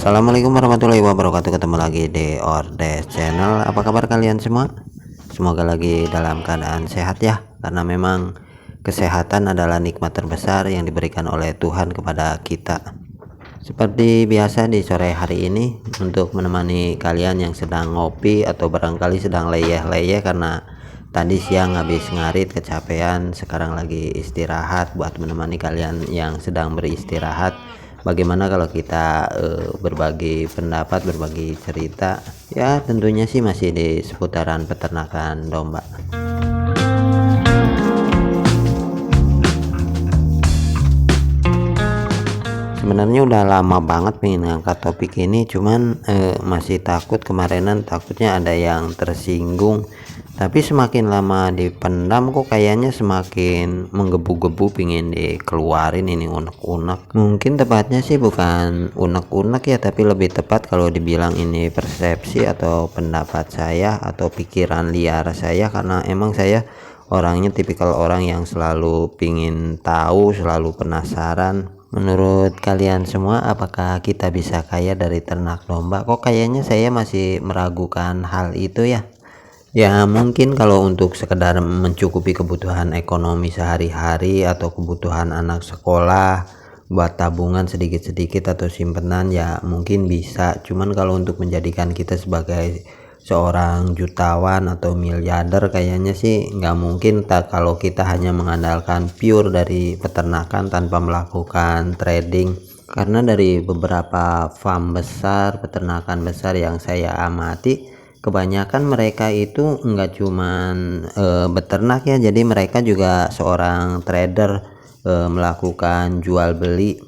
Assalamualaikum warahmatullahi wabarakatuh. Ketemu lagi di Ordes Channel. Apa kabar kalian semua? Semoga lagi dalam keadaan sehat ya, karena memang kesehatan adalah nikmat terbesar yang diberikan oleh Tuhan kepada kita. Seperti biasa di sore hari ini, untuk menemani kalian yang sedang ngopi atau barangkali sedang leyeh-leyeh karena tadi siang habis ngarit kecapean, sekarang lagi istirahat. Buat menemani kalian yang sedang beristirahat, bagaimana kalau kita berbagi pendapat, berbagi cerita ya, tentunya sih masih di seputaran peternakan domba. Sebenarnya udah lama banget pengen ngangkat topik ini, cuman masih takut, kemarinan takutnya ada yang tersinggung. Tapi semakin lama dipendam kok kayaknya semakin menggebu-gebu pingin dikeluarin ini unek-unek. Mungkin tepatnya sih bukan unek-unek ya, tapi lebih tepat kalau dibilang ini persepsi atau pendapat saya atau pikiran liar saya, karena emang saya orangnya tipikal orang yang selalu pingin tahu, selalu penasaran. Menurut kalian semua, apakah kita bisa kaya dari ternak domba? Kok kayaknya saya masih meragukan hal itu ya. Ya mungkin kalau untuk sekedar mencukupi kebutuhan ekonomi sehari-hari atau kebutuhan anak sekolah, buat tabungan sedikit-sedikit atau simpenan ya mungkin bisa. Cuman kalau untuk menjadikan kita sebagai seorang jutawan atau miliarder kayaknya sih nggak mungkin kalau kita hanya mengandalkan pure dari peternakan tanpa melakukan trading. Karena dari beberapa farm besar, peternakan besar yang saya amati, kebanyakan mereka itu enggak cuman beternak ya, jadi mereka juga seorang trader, melakukan jual beli,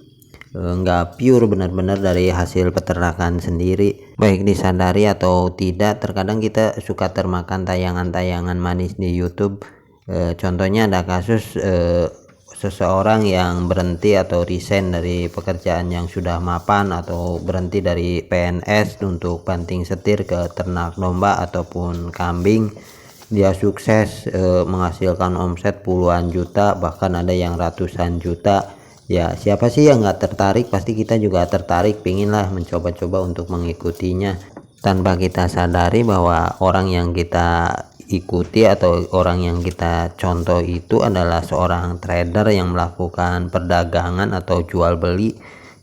enggak pure benar-benar dari hasil peternakan sendiri. Baik disadari atau tidak, terkadang kita suka termakan tayangan-tayangan manis di YouTube. Contohnya ada kasus seseorang yang berhenti atau resign dari pekerjaan yang sudah mapan, atau berhenti dari PNS untuk banting setir ke ternak domba ataupun kambing. Dia sukses menghasilkan omset puluhan juta, bahkan ada yang ratusan juta. Ya siapa sih yang nggak tertarik? Pasti kita juga tertarik, pinginlah mencoba-coba untuk mengikutinya, tanpa kita sadari bahwa orang yang kita ikuti atau orang yang kita contoh itu adalah seorang trader yang melakukan perdagangan atau jual beli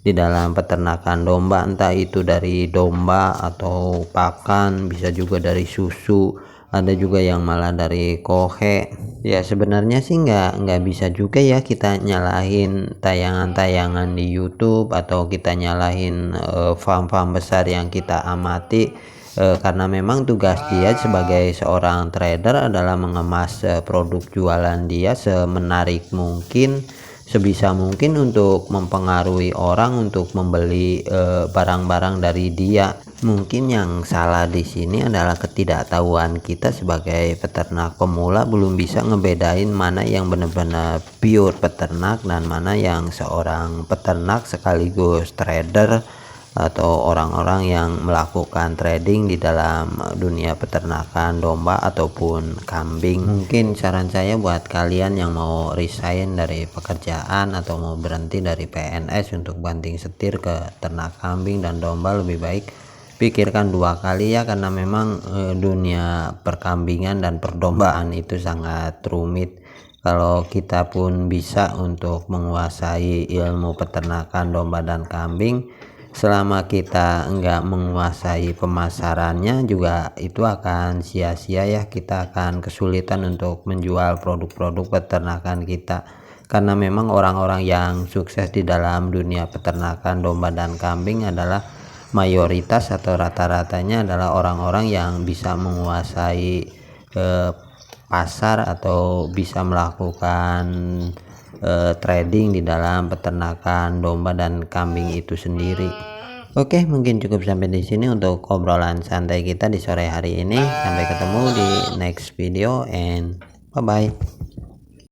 di dalam peternakan domba, entah itu dari domba atau pakan, bisa juga dari susu, ada juga yang malah dari kohe. Ya sebenarnya sih nggak bisa juga ya kita nyalahin tayangan-tayangan di YouTube atau kita nyalahin farm-farm besar yang kita amati, karena memang tugas dia sebagai seorang trader adalah mengemas produk jualan dia semenarik mungkin, sebisa mungkin untuk mempengaruhi orang untuk membeli barang-barang dari dia. Mungkin yang salah di sini adalah ketidaktahuan kita sebagai peternak pemula, belum bisa ngebedain mana yang benar-benar pure peternak dan mana yang seorang peternak sekaligus trader atau orang-orang yang melakukan trading di dalam dunia peternakan domba ataupun kambing. Mungkin saran saya buat kalian yang mau resign dari pekerjaan atau mau berhenti dari PNS untuk banting setir ke ternak kambing dan domba, lebih baik pikirkan dua kali ya, karena memang dunia perkambingan dan perdombaan itu sangat rumit. Kalau kita pun bisa untuk menguasai ilmu peternakan domba dan kambing, selama kita enggak menguasai pemasarannya juga itu akan sia-sia ya. Kita akan kesulitan untuk menjual produk-produk peternakan kita, karena memang orang-orang yang sukses di dalam dunia peternakan domba dan kambing adalah mayoritas atau rata-ratanya adalah orang-orang yang bisa menguasai pasar atau bisa melakukan trading di dalam peternakan domba dan kambing itu sendiri. Oke, mungkin cukup sampai di sini untuk obrolan santai kita di sore hari ini. Sampai ketemu di next video and bye bye.